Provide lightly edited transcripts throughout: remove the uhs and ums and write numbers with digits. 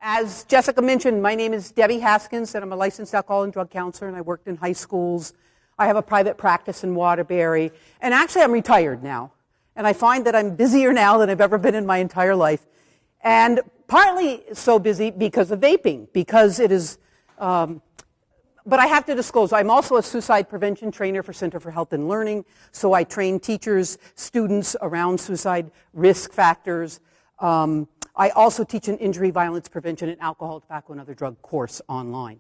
As Jessica mentioned, my name is Debbie Haskins, and I'm a licensed alcohol and drug counselor, and I worked in high schools. I have a private practice in Waterbury, and actually I'm retired now. And I find that I'm busier now than I've ever been in my entire life. And partly so busy because of vaping, because it is, but I have to disclose, I'm also a suicide prevention trainer for Center for Health and Learning, so I train teachers, students around suicide risk factors. I also teach an injury violence prevention and alcohol, tobacco, and other drug course online.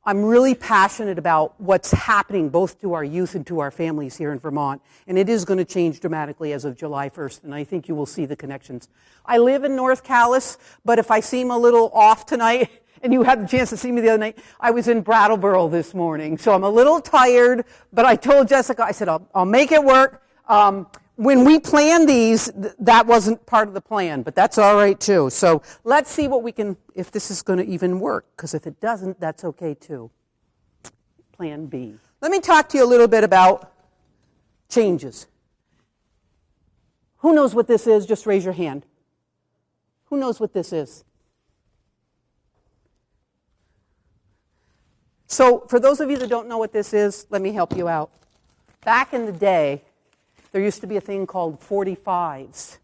I'm really passionate about what's happening both to our youth and to our families here in Vermont, and it is going to change dramatically as of July 1st, and I think you will see the connections. I live in North Calais, but if I seem a little off tonight, and you had the chance to see me the other night, I was in Brattleboro this morning, so I'm a little tired, but I told Jessica, I said, I'll make it work. When we planned these, that wasn't part of the plan, but that's all right too. So let's see what we can, if this is going to even work, because if it doesn't, that's okay too. Plan B. Let me talk to you a little bit about changes. Who knows what this is? Just raise your hand. Who knows what this is? So for those of you that don't know what this is, let me help you out. Back in the day, there used to be a thing called 45s.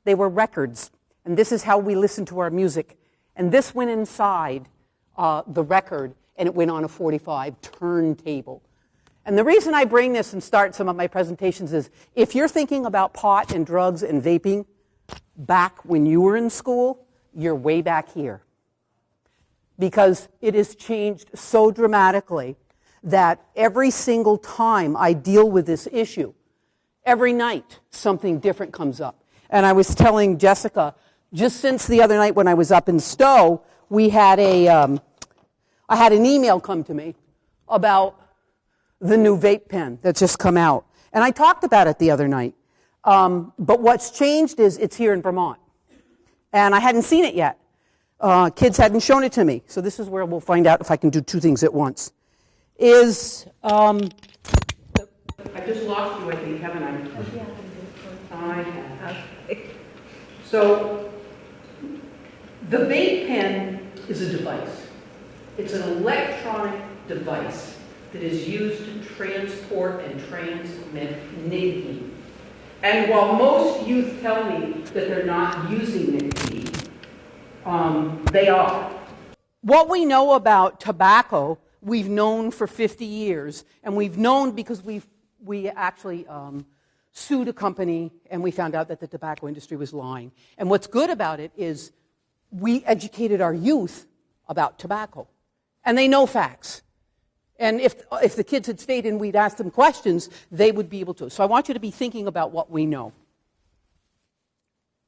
They were records, and this is how we listened to our music. And this went inside the record, and it went on a 45 turntable. And the reason I bring this and start some of my presentations is, if you're thinking about pot and drugs and vaping back when you were in school, you're way back here. Because it has changed so dramatically that every single time I deal with this issue, every night, something different comes up. And I was telling Jessica, just since the other night when I was up in Stowe, I had an email come to me about the new vape pen that's just come out. And I talked about it the other night. But what's changed is it's here in Vermont. And I hadn't seen it yet. Kids hadn't shown it to me. So this is where we'll find out if I can do two things at once. I just lost you, I think, haven't I? I have. So, the vape pen is a device. It's an electronic device that is used to transport and transmit nicotine. And while most youth tell me that they're not using nicotine, they are. What we know about tobacco, we've known for 50 years, and we've known because we actually sued a company, and we found out that the tobacco industry was lying. And what's good about it is we educated our youth about tobacco, and they know facts. And if the kids had stayed and we'd asked them questions, they would be able to. So I want you to be thinking about what we know.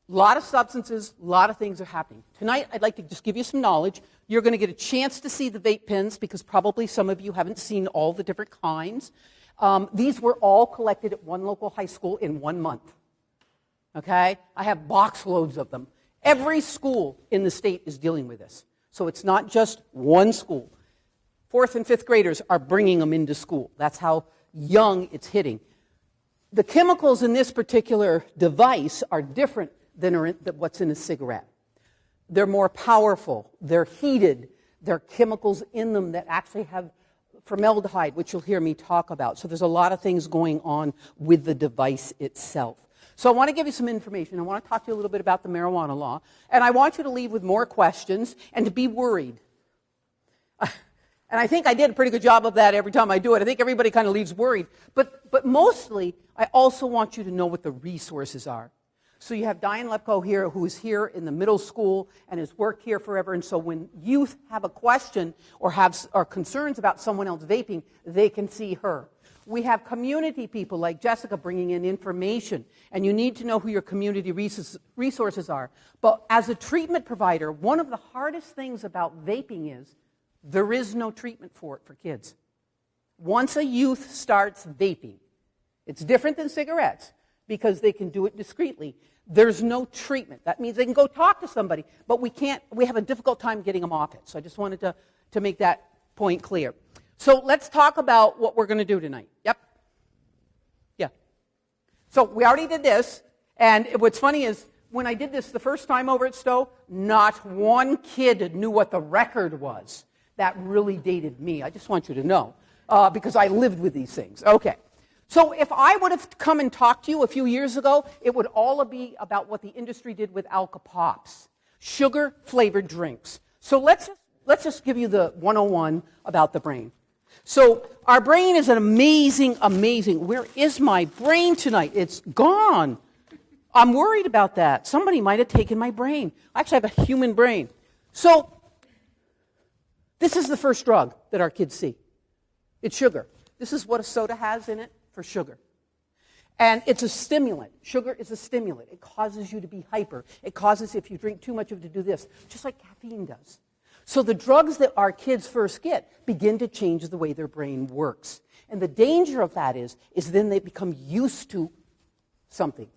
A lot of substances, a lot of things are happening. Tonight, I'd like to just give you some knowledge. You're going to get a chance to see the vape pens because probably some of you haven't seen all the different kinds. These were all collected at one local high school in 1 month. Okay? I have box loads of them. Every school in the state is dealing with this. So it's not just one school. 4th and 5th graders are bringing them into school. That's how young it's hitting. The chemicals in this particular device are different than what's in a cigarette. They're more powerful. They're heated. There are chemicals in them that actually have formaldehyde, which you'll hear me talk about. So there's a lot of things going on with the device itself. So I want to give you some information. I want to talk to you a little bit about the marijuana law. And I want you to leave with more questions and to be worried. And I think I did a pretty good job of that every time I do it. I think everybody kind of leaves worried. But mostly, I also want you to know what the resources are. So you have Diane Lepko here, who is here in the middle school and has worked here forever. And so when youth have a question or are concerns about someone else vaping, they can see her. We have community people like Jessica bringing in information, and you need to know who your community resources are. But as a treatment provider, one of the hardest things about vaping is there is no treatment for it for kids. Once a youth starts vaping, it's different than cigarettes because they can do it discreetly. There's no treatment. That means they can go talk to somebody, but we have a difficult time getting them off it. So I just wanted to make that point clear. So let's talk about what we're going to do tonight. Yep. Yeah. So we already did this, and what's funny is when I did this the first time over at Stowe, not one kid knew what the record was. That really dated me. I just want you to know, because I lived with these things. Okay. So if I would have come and talked to you a few years ago, it would all be about what the industry did with Alka Pops, sugar-flavored drinks. So let's just give you the 101 about the brain. So our brain is an amazing. Where is my brain tonight? It's gone. I'm worried about that. Somebody might have taken my brain. I actually have a human brain. So this is the first drug that our kids see. It's sugar. This is what a soda has in it for sugar. And it's a stimulant. Sugar is a stimulant. It causes you to be hyper. It causes, if you drink too much of it, to do this, just like caffeine does. So the drugs that our kids first get begin to change the way their brain works. And the danger of that is then they become used to something.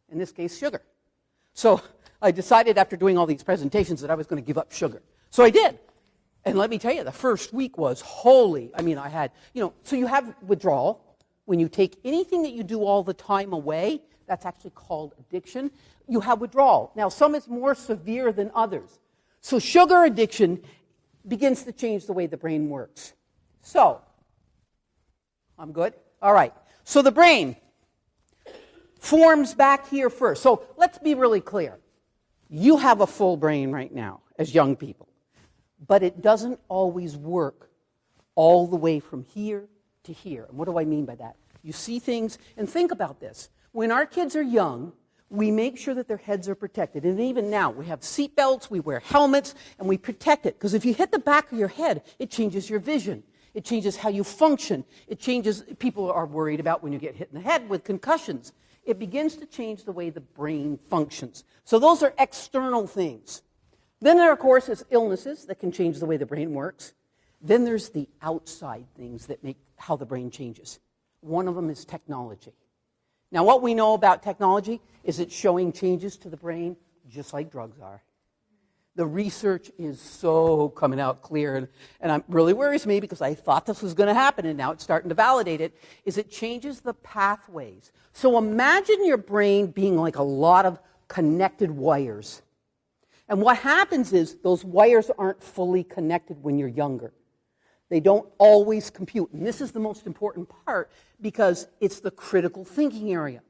In this case, sugar. So I decided after doing all these presentations that I was going to give up sugar. So I did. And let me tell you, the first week was holy. I mean, I had, so you have withdrawal. When you take anything that you do all the time away, that's actually called addiction. You have withdrawal. Now, some is more severe than others. So sugar addiction begins to change the way the brain works. So, I'm good? All right. So the brain forms back here first. So let's be really clear. You have a full brain right now as young people, but it doesn't always work all the way from here to here. And what do I mean by that? You see things, and think about this. When our kids are young, we make sure that their heads are protected. And even now, we have seat belts, we wear helmets, and we protect it. Because if you hit the back of your head, it changes your vision. It changes how you function. It changes, people are worried about when you get hit in the head with concussions. It begins to change the way the brain functions. So those are external things. Then there, of course, is illnesses that can change the way the brain works. Then there's the outside things that make how the brain changes. One of them is technology. Now, what we know about technology is it's showing changes to the brain just like drugs are. The research is so coming out clear, and it really worries me because I thought this was going to happen, and now it's starting to validate it, is it changes the pathways. So imagine your brain being like a lot of connected wires. And what happens is those wires aren't fully connected when you're younger. They don't always compute. And this is the most important part because it's the critical thinking area.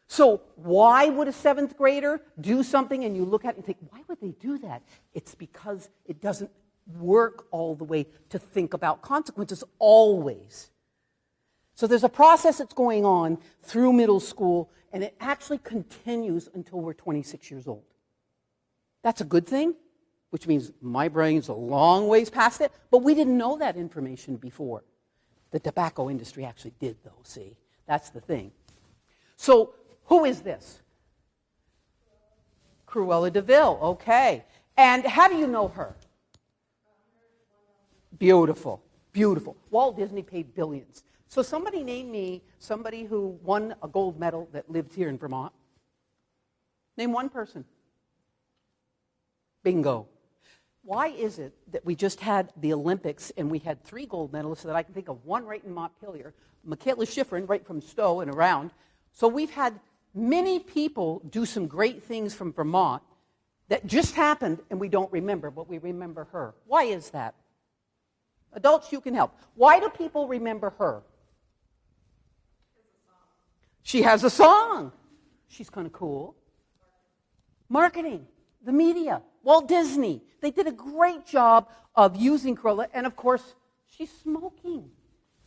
So why would a 7th grader do something and you look at it and think, why would they do that? It's because it doesn't work all the way to think about consequences always. So there's a process that's going on through middle school, and it actually continues until we're 26 years old. That's a good thing, which means my brain's a long ways past it, but we didn't know that information before. The tobacco industry actually did, though, see? That's the thing. So who is this? Cruella de Vil, okay. And how do you know her? Beautiful, beautiful. Walt Disney paid billions. So somebody name me somebody who won a gold medal that lived here in Vermont. Name one person. Bingo. Why is it that we just had the Olympics and we had 3 gold medalists that I can think of, one right in Montpelier, Michaela Schifrin right from Stowe and around. So we've had many people do some great things from Vermont that just happened and we don't remember, but we remember her. Why is that? Adults, you can help. Why do people remember her? She has a song. She's kind of cool. Marketing, the media, Walt Disney. They did a great job of using Cruella, and of course, she's smoking.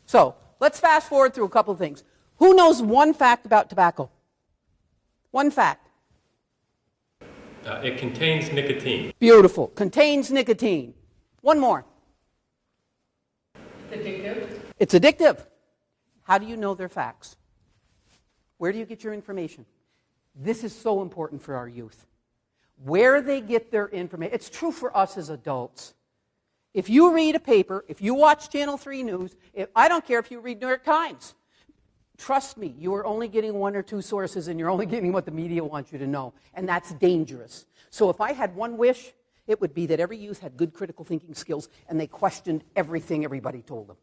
So let's fast forward through a couple of things. Who knows one fact about tobacco? One fact. It contains nicotine. Beautiful. Contains nicotine. One more. Addictive. It's addictive. How do you know they're facts? Where do you get your information? This is so important for our youth. Where they get their information. It's true for us as adults. If you read a paper, if you watch Channel 3 News, I don't care if you read New York Times. Trust me, you are only getting 1 or 2 sources and you're only getting what the media wants you to know. And that's dangerous. So if I had one wish, it would be that every youth had good critical thinking skills and they questioned everything everybody told them.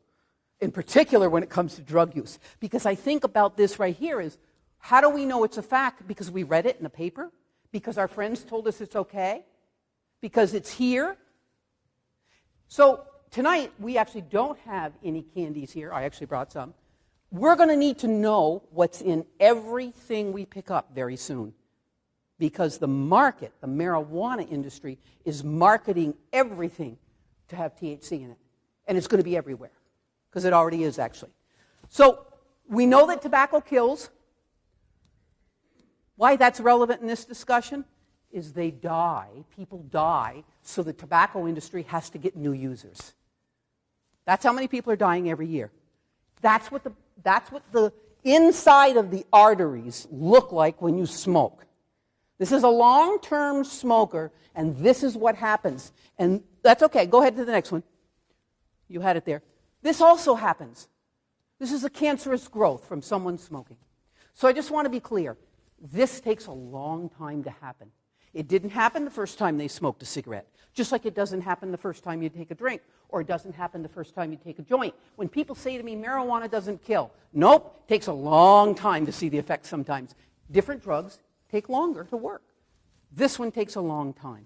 In particular when it comes to drug use. Because I think about this right here is, how do we know it's a fact? Because we read it in the paper? Because our friends told us it's okay? Because it's here? So tonight, we actually don't have any candies here. I actually brought some. We're going to need to know what's in everything we pick up very soon. Because the market, the marijuana industry, is marketing everything to have THC in it. And it's going to be everywhere. Because it already is, actually. So we know that tobacco kills. Why that's relevant in this discussion is they die, people die, so the tobacco industry has to get new users. That's how many people are dying every year. That's what the inside of the arteries look like when you smoke. This is a long-term smoker, and this is what happens. And that's okay. Go ahead to the next one. You had it there. This also happens. This is a cancerous growth from someone smoking. So I just want to be clear. This takes a long time to happen. It didn't happen the first time they smoked a cigarette, just like it doesn't happen the first time you take a drink, or it doesn't happen the first time you take a joint. When people say to me, marijuana doesn't kill, nope, it takes a long time to see the effects sometimes. Different drugs take longer to work. This one takes a long time.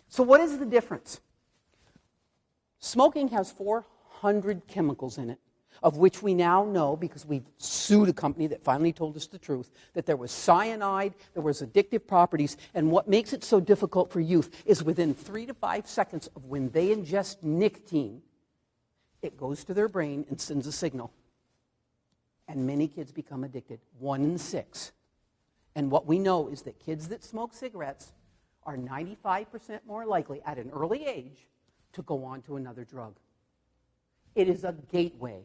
So what is the difference? Smoking has 400 chemicals in it, of which we now know, because we've sued a company that finally told us the truth, that there was cyanide, there was addictive properties, and what makes it so difficult for youth is within 3 to 5 seconds of when they ingest nicotine, it goes to their brain and sends a signal. And many kids become addicted, 1 in 6. And what we know is that kids that smoke cigarettes are 95% more likely at an early age to go on to another drug. It is a gateway.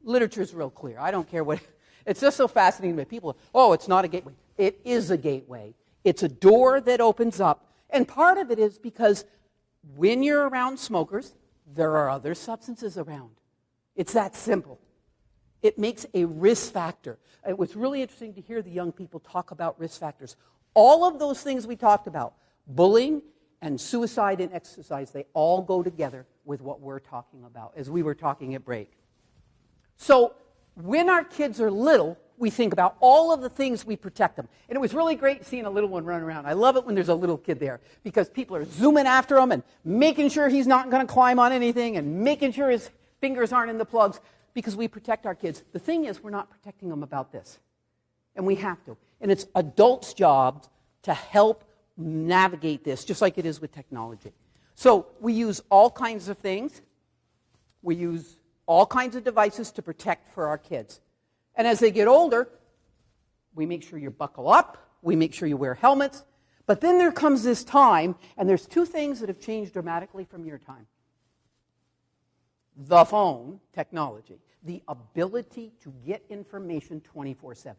Literature is real clear. I don't care what. It's just so fascinating that people, it's not a gateway. It is a gateway. It's a door that opens up. And part of it is because when you're around smokers, there are other substances around. It's that simple. It makes a risk factor. It was really interesting to hear the young people talk about risk factors. All of those things we talked about, bullying and suicide and exercise, they all go together with what we're talking about, as we were talking at break. So when our kids are little, we think about all of the things we protect them. And it was really great seeing a little one run around. I love it when there's a little kid there because people are zooming after him and making sure he's not going to climb on anything and making sure his fingers aren't in the plugs because we protect our kids. The thing is, we're not protecting them about this. And we have to. And it's adults' job to help navigate this, just like it is with technology. So we use all kinds of things. We use all kinds of devices to protect for our kids. And as they get older, we make sure you buckle up, we make sure you wear helmets, but then there comes this time, and there's 2 things that have changed dramatically from your time. The phone, technology, the ability to get information 24/7.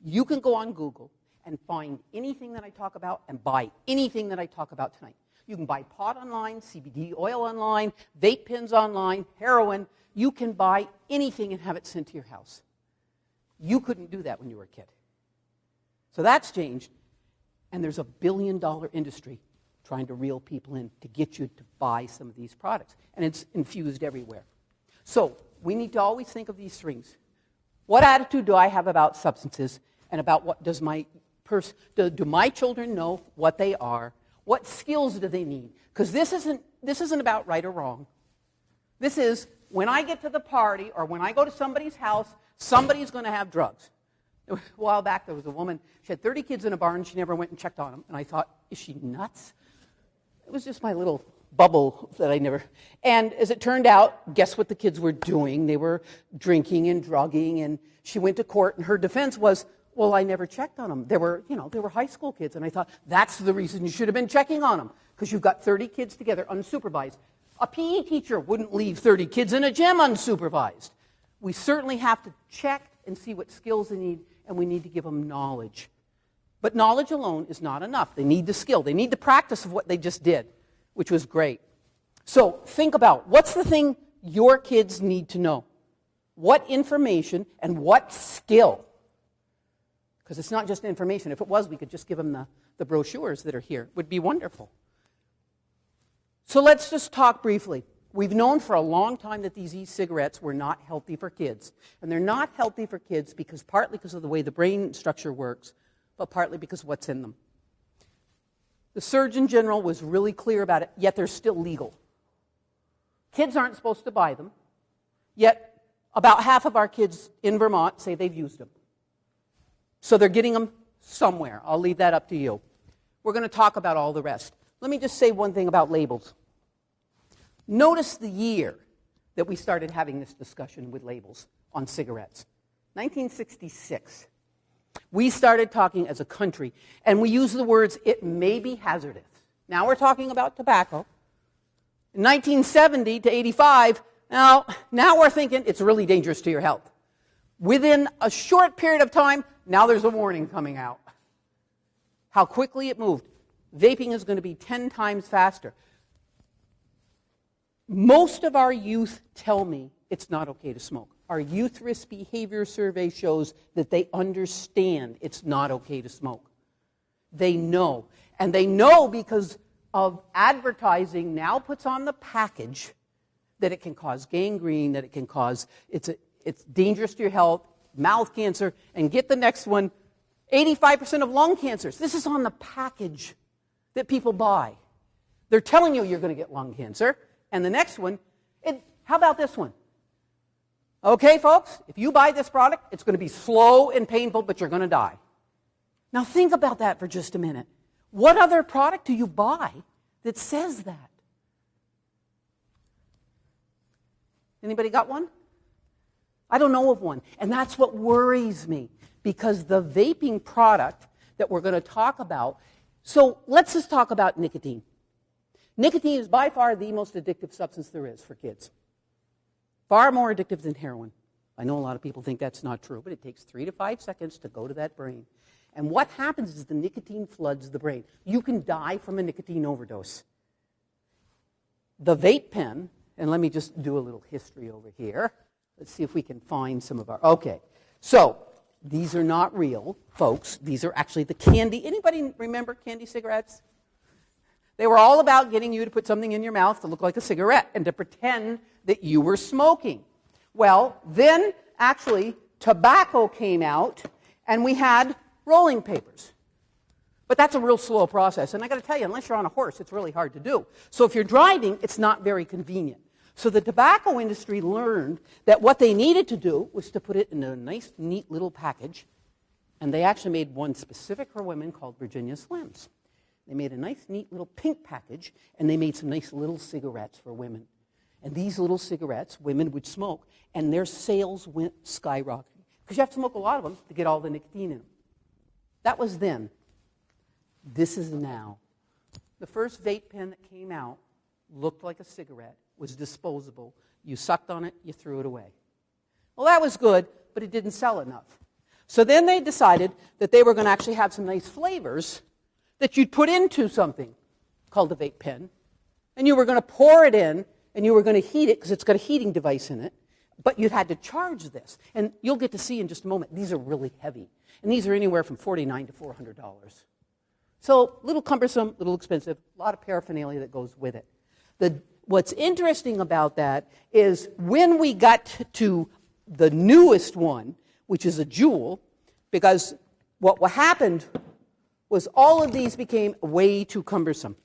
You can go on Google and find anything that I talk about and buy anything that I talk about tonight. You can buy pot online, CBD oil online, vape pens online, heroin. You can buy anything and have it sent to your house. You couldn't do that when you were a kid. So that's changed, and there's a billion-dollar industry trying to reel people in to get you to buy some of these products, and it's infused everywhere. So we need to always think of these things. What attitude do I have about substances, and about what does do my children know what they are? What skills do they need? Because this isn't about right or wrong. This is when I get to the party or when I go to somebody's house, somebody's going to have drugs. A while back, there was a woman, she had 30 kids in a barn, she never went and checked on them. And I thought, is she nuts? It was just my little bubble that I never... And as it turned out, guess what the kids were doing? They were drinking and drugging, and she went to court, and her defense was, well, I never checked on them. They were high school kids. And I thought, that's the reason you should have been checking on them, because you've got 30 kids together unsupervised. A PE teacher wouldn't leave 30 kids in a gym unsupervised. We certainly have to check and see what skills they need, and we need to give them knowledge. But knowledge alone is not enough. They need the skill. They need the practice of what they just did, which was great. So think about, what's the thing your kids need to know? What information and what skill? Because it's not just information. If it was, we could just give them the brochures that are here. It would be wonderful. So let's just talk briefly. We've known for a long time that these e-cigarettes were not healthy for kids. And they're not healthy for kids partly because of the way the brain structure works, but partly because of what's in them. The Surgeon General was really clear about it, yet they're still legal. Kids aren't supposed to buy them, yet about half of our kids in Vermont say they've used them. So they're getting them somewhere. I'll leave that up to you. We're going to talk about all the rest. Let me just say one thing about labels. Notice the year that we started having this discussion with labels on cigarettes. 1966. We started talking as a country, and we use the words, it may be hazardous. Now we're talking about tobacco. In 1970 to 85, now we're thinking it's really dangerous to your health. Within a short period of time, now there's a warning coming out. How quickly it moved. Vaping is going to be 10 times faster. Most of our youth tell me it's not okay to smoke. Our youth risk behavior survey shows that they understand it's not okay to smoke. They know. And they know because of advertising now puts on the package that it can cause gangrene, that it can cause, it's dangerous to your health, mouth cancer, and get the next one, 85% of lung cancers. This is on the package that people buy. They're telling you you're going to get lung cancer. And the next one, how about this one? Okay, folks, if you buy this product, it's going to be slow and painful, but you're going to die. Now think about that for just a minute. What other product do you buy that says that? Anybody got one? I don't know of one. And that's what worries me, because the vaping product that we're going to talk about, so let's just talk about nicotine. Nicotine is by far the most addictive substance there is for kids. Far more addictive than heroin. I know a lot of people think that's not true, but it takes 3 to 5 seconds to go to that brain. And what happens is the nicotine floods the brain. You can die from a nicotine overdose. The vape pen, and let me just do a little history over here. Let's see if we can find some of our, okay. So, these are not real, folks. These are actually the candy. Anybody remember candy cigarettes? They were all about getting you to put something in your mouth to look like a cigarette and to pretend that you were smoking. Well, then actually tobacco came out and we had rolling papers. But that's a real slow process. And I got to tell you, unless you're on a horse, it's really hard to do. So if you're driving, it's not very convenient. So the tobacco industry learned that what they needed to do was to put it in a nice, neat little package. And they actually made one specific for women called Virginia Slims. They made a nice, neat little pink package, and they made some nice little cigarettes for women. And these little cigarettes, women would smoke, and their sales went skyrocketing. Because you have to smoke a lot of them to get all the nicotine in them. That was then. This is now. The first vape pen that came out looked like a cigarette, was disposable. You sucked on it, you threw it away. Well, that was good, but it didn't sell enough. So then they decided that they were going to actually have some nice flavors that you'd put into something called a vape pen, and you were going to pour it in, and you were going to heat it, because it's got a heating device in it, but you had to charge this. And you'll get to see in just a moment, these are really heavy. And these are anywhere from $49 to $400. So a little cumbersome, a little expensive, a lot of paraphernalia that goes with it. What's interesting about that is when we got to the newest one, which is a Juul, because what happened was all of these became way too cumbersome.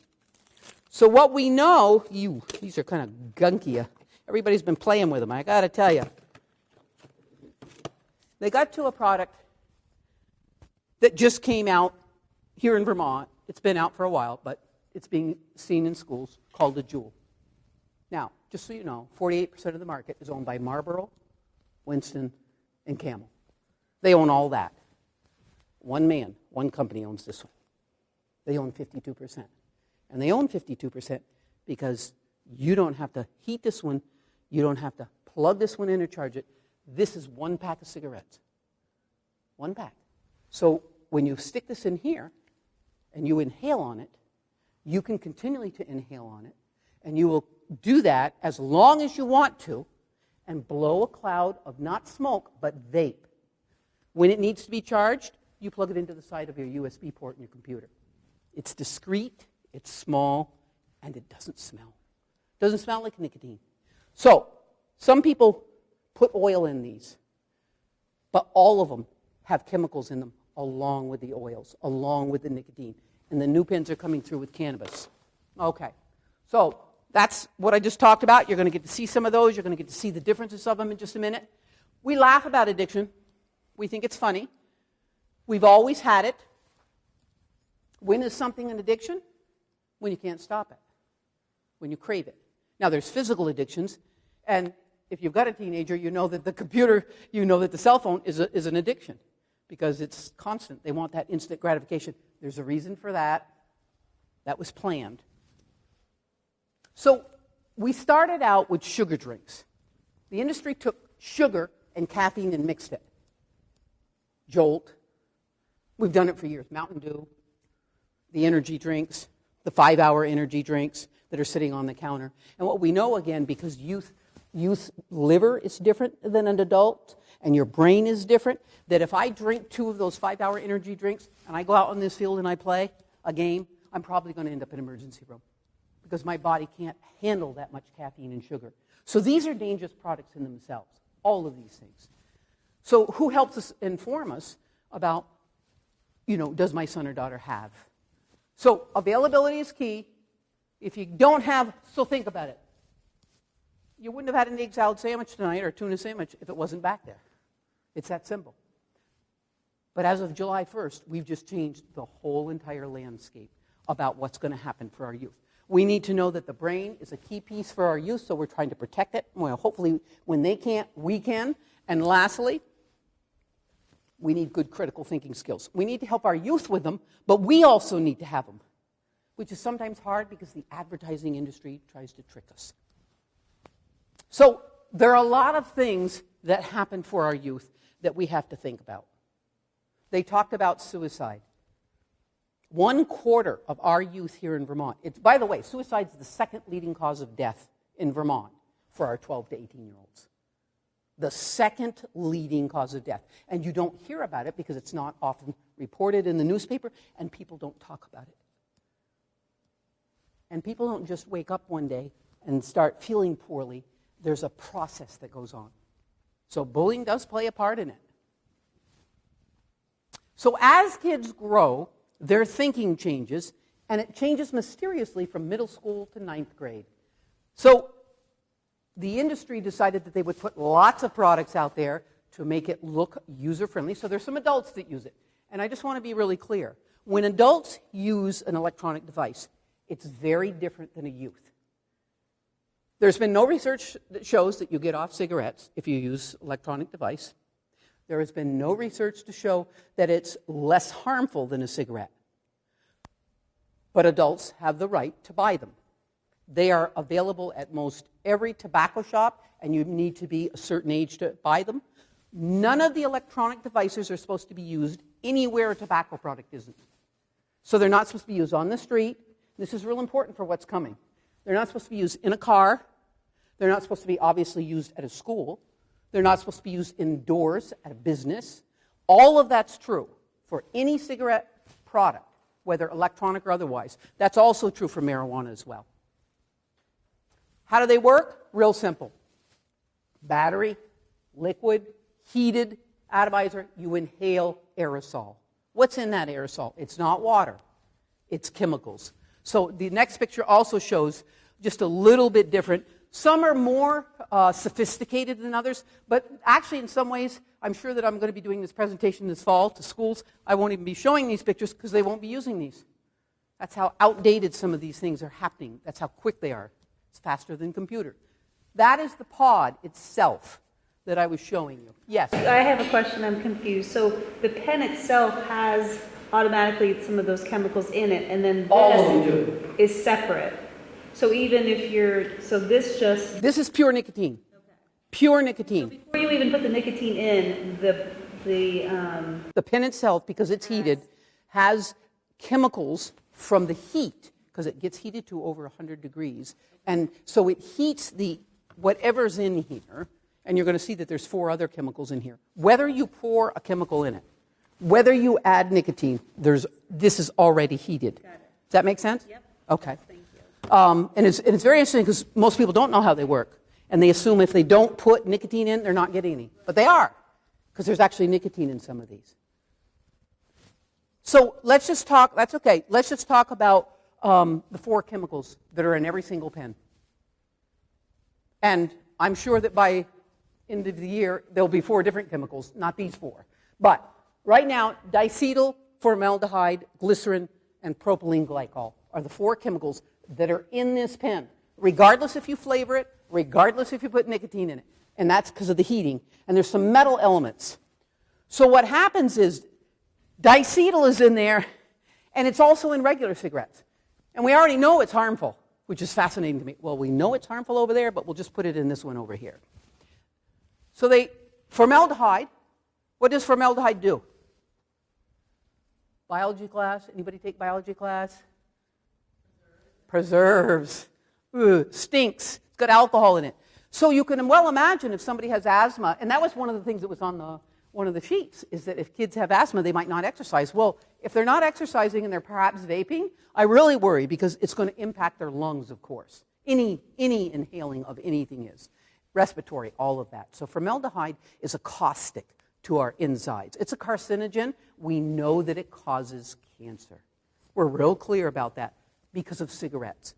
So what we know, these are kind of gunky. Everybody's been playing with them, I got to tell you. They got to a product that just came out here in Vermont. It's been out for a while, but it's being seen in schools, called a Juul. Now, just so you know, 48% of the market is owned by Marlboro, Winston, and Camel. They own all that. One man, one company owns this one. They own 52%. And they own 52% because you don't have to heat this one, you don't have to plug this one in or charge it. This is one pack of cigarettes. One pack. So when you stick this in here and you inhale on it, you can continually to inhale on it, and you will do that as long as you want to and blow a cloud of not smoke, but vape. When it needs to be charged, you plug it into the side of your USB port in your computer. It's discreet, it's small, and it doesn't smell. It doesn't smell like nicotine. So, some people put oil in these, but all of them have chemicals in them. along with the oils, along with the nicotine. And the new pins are coming through with cannabis. Okay, so that's what I just talked about. You're going to get to see some of those. You're going to get to see the differences of them in just a minute. We laugh about addiction. We think it's funny. We've always had it. When is something an addiction? When you can't stop it, when you crave it. Now, there's physical addictions, and if you've got a teenager, you know that the computer, you know that the cell phone is an addiction because it's constant. They want that instant gratification. There's a reason for that. That was planned. So we started out with sugar drinks. The industry took sugar and caffeine and mixed it. Jolt. We've done it for years. Mountain Dew, the energy drinks, the 5-hour energy drinks that are sitting on the counter. And what we know, again, because youth liver is different than an adult, and your brain is different, that if I drink 2 of those 5-hour energy drinks and I go out on this field and I play a game, I'm probably going to end up in an emergency room because my body can't handle that much caffeine and sugar. So these are dangerous products in themselves, all of these things. So who helps us inform us about, does my son or daughter have? So availability is key. If you don't have, so think about it. You wouldn't have had an egg salad sandwich tonight or a tuna sandwich if it wasn't back there. It's that simple. But as of July 1st, we've just changed the whole entire landscape about what's going to happen for our youth. We need to know that the brain is a key piece for our youth, so we're trying to protect it. Well, hopefully when they can't, we can. And lastly, we need good critical thinking skills. We need to help our youth with them, but we also need to have them, which is sometimes hard because the advertising industry tries to trick us. So there are a lot of things that happen for our youth that we have to think about. They talked about suicide. 1/4 of our youth here in Vermont, by the way, suicide is the second leading cause of death in Vermont for our 12 to 18-year-olds. The second leading cause of death. And you don't hear about it because it's not often reported in the newspaper, and people don't talk about it. And people don't just wake up one day and start feeling poorly. There's a process that goes on. So bullying does play a part in it. So as kids grow, their thinking changes, and it changes mysteriously from middle school to 9th grade. So the industry decided that they would put lots of products out there to make it look user-friendly. So there's some adults that use it. And I just want to be really clear. When adults use an electronic device, it's very different than a youth. There's been no research that shows that you get off cigarettes if you use electronic device. There has been no research to show that it's less harmful than a cigarette. But adults have the right to buy them. They are available at most every tobacco shop, and you need to be a certain age to buy them. None of the electronic devices are supposed to be used anywhere a tobacco product isn't. So they're not supposed to be used on the street. This is real important for what's coming. They're not supposed to be used in a car. They're not supposed to be obviously used at a school. They're not supposed to be used indoors at a business. All of that's true for any cigarette product, whether electronic or otherwise. That's also true for marijuana as well. How do they work? Real simple. Battery, liquid, heated, atomizer, you inhale aerosol. What's in that aerosol? It's not water. It's chemicals. So the next picture also shows just a little bit different. Some are more sophisticated than others, but actually in some ways, I'm sure that I'm going to be doing this presentation this fall to schools. I won't even be showing these pictures because they won't be using these. That's how outdated some of these things are happening. That's how quick they are. It's faster than computer. That is the pod itself that I was showing you. Yes? I have a question. I'm confused. So the pen itself has automatically some of those chemicals in it, and then this is separate. So even if this is pure nicotine. Okay. Pure nicotine. So before you even put the nicotine in, the pen itself, because it's heated, has chemicals from the heat, because it gets heated to over 100 degrees. And so it heats whatever's in here, and you're going to see that there's 4 other chemicals in here. Whether you pour a chemical in it, whether you add nicotine, this is already heated. Got it. Does that make sense? Yep. Okay. Thank you. And it's very interesting because most people don't know how they work. And they assume if they don't put nicotine in, they're not getting any. But they are, because there's actually nicotine in some of these. So let's just talk, that's okay, let's just talk about the 4 chemicals that are in every single pen. And I'm sure that by end of the year, there'll be 4 different chemicals, not these 4. But right now, diacetyl, formaldehyde, glycerin, and propylene glycol are the 4 chemicals that are in this pen, regardless if you flavor it, regardless if you put nicotine in it. And that's because of the heating. And there's some metal elements. So what happens is diacetyl is in there, and it's also in regular cigarettes. And we already know it's harmful, which is fascinating to me. Well, we know it's harmful over there, but we'll just put it in this one over here. So formaldehyde, what does formaldehyde do? Biology class? Anybody take biology class? Preserves. Ooh, stinks. It's got alcohol in it. So you can well imagine if somebody has asthma, and that was one of the things that was on one of the sheets, is that if kids have asthma, they might not exercise. Well, if they're not exercising and they're perhaps vaping, I really worry because it's going to impact their lungs, of course. Any inhaling of anything is. Respiratory, all of that. So formaldehyde is a caustic to our insides. It's a carcinogen. We know that it causes cancer. We're real clear about that because of cigarettes.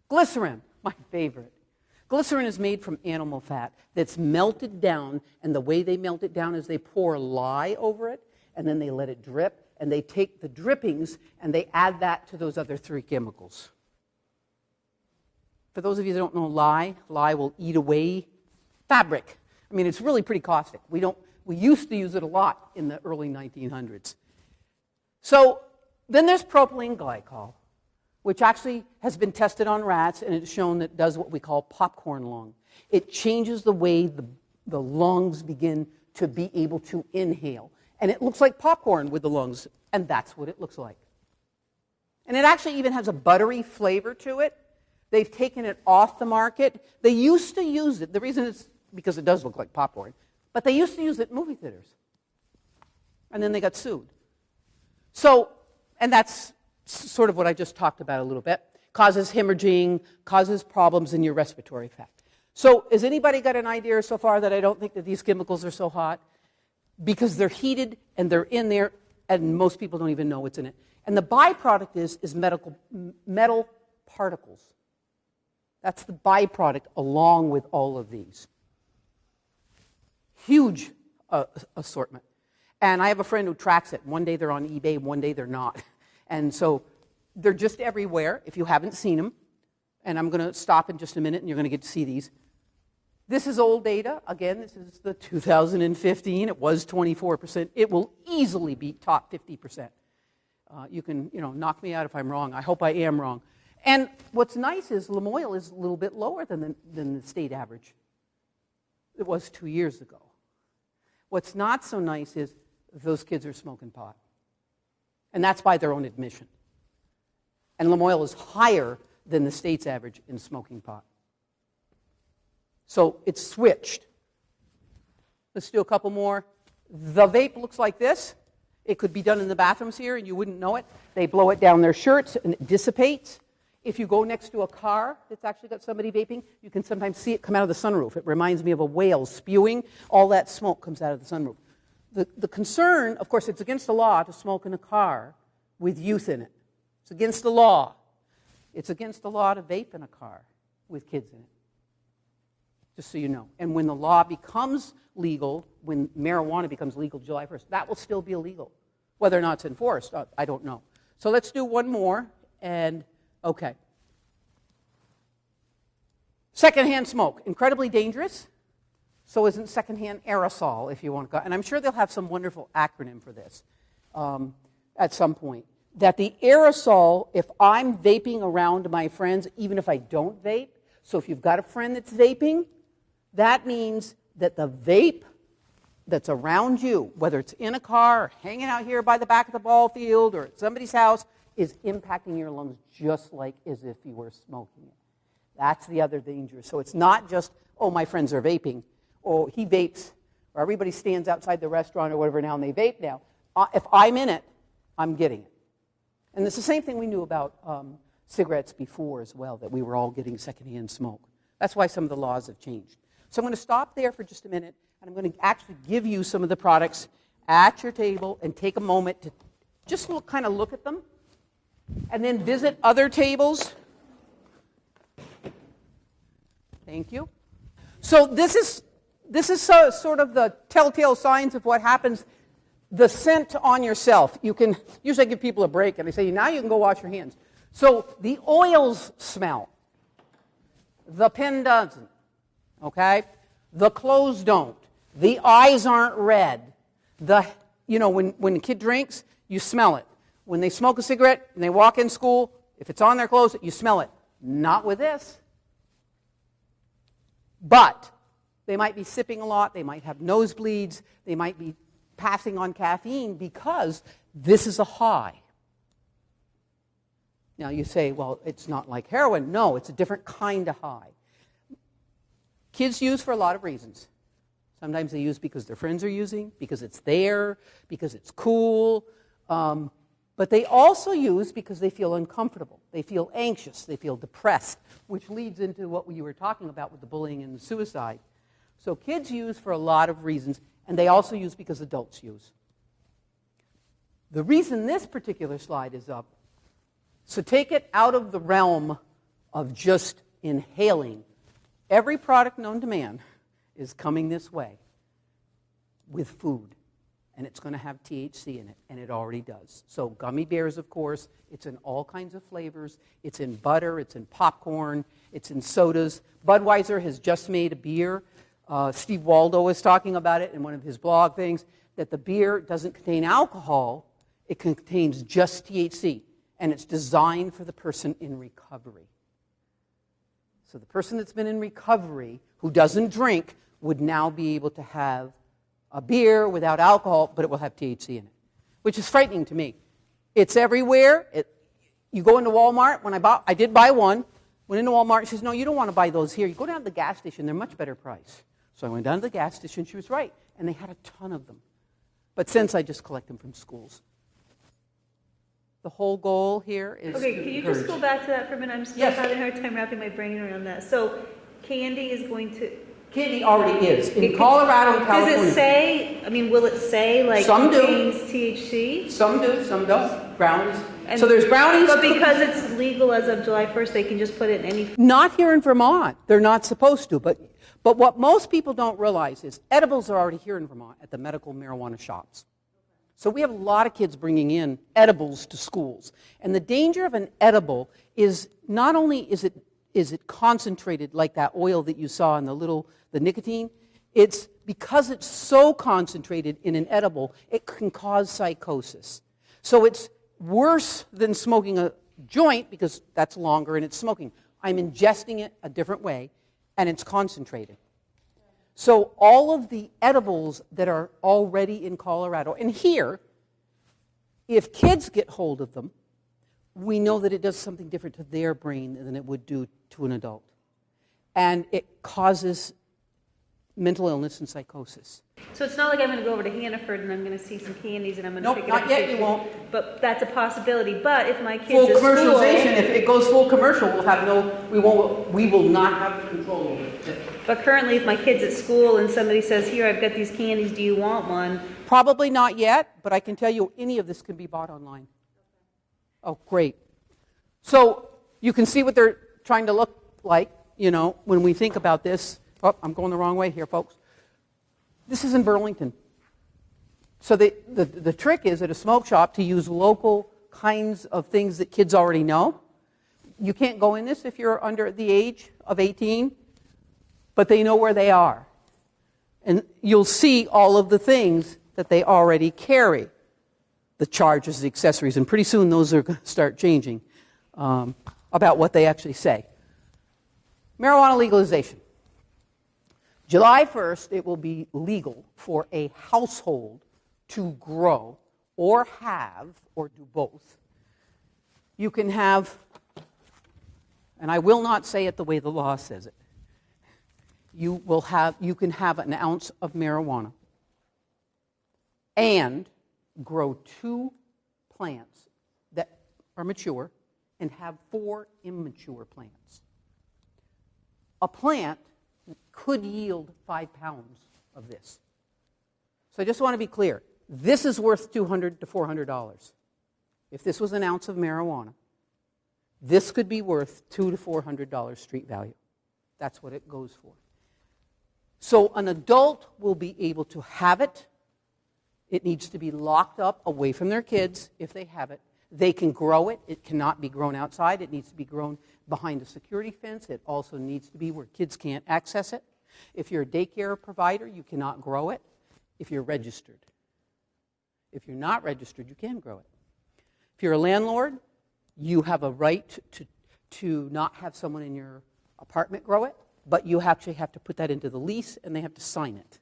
Glycerin, my favorite. Glycerin is made from animal fat that's melted down, and the way they melt it down is they pour lye over it, and then they let it drip, and they take the drippings and they add that to those other 3 chemicals. For those of you that don't know lye will eat away fabric. I mean, it's really pretty caustic. We used to use it a lot in the early 1900s. So then there's propylene glycol, which actually has been tested on rats, and it's shown that it does what we call popcorn lung. It changes the way the lungs begin to be able to inhale. And it looks like popcorn with the lungs, and that's what it looks like. And it actually even has a buttery flavor to it. They've taken it off the market. They used to use it. The reason is because it does look like popcorn. But they used to use it in movie theaters. And then they got sued. So, and that's sort of what I just talked about a little bit. Causes hemorrhaging, causes problems in your respiratory tract. So has anybody got an idea so far that I don't think that these chemicals are so hot? Because they're heated and they're in there, and most people don't even know what's in it. And the byproduct is metal particles. That's the byproduct along with all of these. Huge assortment. And I have a friend who tracks it. One day they're on eBay, one day they're not. And so they're just everywhere if you haven't seen them. And I'm going to stop in just a minute and you're going to get to see these. This is old data. Again, this is the 2015. It was 24%. It will easily beat top 50%. You can, knock me out if I'm wrong. I hope I am wrong. And what's nice is Lamoille is a little bit lower than the state average. It was 2 years ago. What's not so nice is those kids are smoking pot. And that's by their own admission. And Lamoille is higher than the state's average in smoking pot. So it's switched. Let's do a couple more. The vape looks like this. It could be done in the bathrooms here and you wouldn't know it. They blow it down their shirts and it dissipates. If you go next to a car that's actually got somebody vaping, you can sometimes see it come out of the sunroof. It reminds me of a whale spewing. All that smoke comes out of the sunroof. The concern, of course, it's against the law to smoke in a car with youth in it. It's against the law. It's against the law to vape in a car with kids in it. Just so you know. And when the law becomes legal, when marijuana becomes legal July 1st, that will still be illegal. Whether or not it's enforced, I don't know. So let's do one more. And, okay. Secondhand smoke, incredibly dangerous. So isn't secondhand aerosol, if you want to go. And I'm sure they'll have some wonderful acronym for this at some point. That the aerosol, if I'm vaping around my friends, even if I don't vape, so if you've got a friend that's vaping, that means that the vape that's around you, whether it's in a car or hanging out here by the back of the ball field or at somebody's house, is impacting your lungs just like as if you were smoking it. That's the other danger. So it's not just, oh, my friends are vaping, or he vapes, or everybody stands outside the restaurant or whatever now and they vape now. If I'm in it, I'm getting it. And it's the same thing we knew about cigarettes before as well, that we were all getting secondhand smoke. That's why some of the laws have changed. So I'm going to stop there for just a minute, and I'm going to actually give you some of the products at your table and take a moment to just kind of look at them, and then visit other tables. Thank you. So this is sort of the telltale signs of what happens. The scent on yourself. You can usually give people a break and I say, now you can go wash your hands. So the oils smell. The pen doesn't. Okay? The clothes don't. The eyes aren't red. When a kid drinks, you smell it. When they smoke a cigarette and they walk in school, if it's on their clothes, you smell it. Not with this. But they might be sipping a lot. They might have nosebleeds. They might be passing on caffeine because this is a high. Now you say, well, it's not like heroin. No, it's a different kind of high. Kids use for a lot of reasons. Sometimes they use because their friends are using, because it's there, because it's cool. But they also use because they feel uncomfortable. They feel anxious. They feel depressed, which leads into what you were talking about with the bullying and the suicide. So kids use for a lot of reasons, and they also use because adults use. The reason this particular slide is up, so take it out of the realm of just inhaling. Every product known to man is coming this way with food. And it's going to have THC in it, and it already does. So gummy bears, of course, it's in all kinds of flavors. It's in butter, it's in popcorn, it's in sodas. Budweiser has just made a beer. Steve Waldo was talking about it in one of his blog things, that the beer doesn't contain alcohol, it contains just THC, and it's designed for the person in recovery. So the person that's been in recovery, who doesn't drink, would now be able to have a beer without alcohol, but it will have THC in it, which is frightening to me. It's everywhere. You go into Walmart. I did buy one. Went into Walmart. She says, no, you don't want to buy those here. You go down to the gas station. They're much better price. So I went down to the gas station. She was right. And they had a ton of them. But since I just collect them from schools. The whole goal here is okay, can you just go back to that for a minute? I'm still having a hard time wrapping my brain around that. So candy is going to... Candy already is. In Colorado and California. Does it say, will it say, like, some contains do. THC? Some do, some don't. Brownies. So there's brownies. But because it's legal as of July 1st, they can just put it in any... Not here in Vermont. They're not supposed to. But what most people don't realize is edibles are already here in Vermont at the medical marijuana shops. So we have a lot of kids bringing in edibles to schools. And the danger of an edible is not only is it concentrated like that oil that you saw in the nicotine, it's because it's so concentrated in an edible, it can cause psychosis. So it's worse than smoking a joint because that's longer and it's smoking. I'm ingesting it a different way and it's concentrated. So all of the edibles that are already in Colorado, and here, if kids get hold of them, we know that it does something different to their brain than it would do to an adult. And it causes mental illness and psychosis. So it's not like I'm going to go over to Hannaford and I'm going to see some candies and I'm going to pick it up. Not yet, you won't. But that's a possibility. But if my kids full at commercialization, school, if it goes full commercial, we will not have control over it. But currently, if my kid's at school and somebody says, here, I've got these candies, do you want one? Probably not yet, but I can tell you any of this can be bought online. Oh, great. So you can see what they're trying to look like, when we think about this. Oh, I'm going the wrong way here, folks. This is in Burlington. So the trick is at a smoke shop to use local kinds of things that kids already know. You can't go in this if you're under the age of 18, but they know where they are. And you'll see all of the things that they already carry, the charges, the accessories, and pretty soon those are going to start changing about what they actually say. Marijuana legalization. July 1st, it will be legal for a household to grow or have, or do both. You can have, and I will not say it the way the law says it, you can have an ounce of marijuana and grow 2 plants that are mature and have 4 immature plants. A plant could yield 5 pounds of this. So I just want to be clear. This is worth $200 to $400. If this was an ounce of marijuana, this could be worth $200 to $400 street value. That's what it goes for. So an adult will be able to have it. It needs to be locked up away from their kids if they have it. They can grow it. It cannot be grown outside. It needs to be grown behind a security fence. It also needs to be where kids can't access it. If you're a daycare provider, you cannot grow it if you're registered. If you're not registered, you can grow it. If you're a landlord, you have a right to not have someone in your apartment grow it, but you actually have to put that into the lease, and they have to sign it.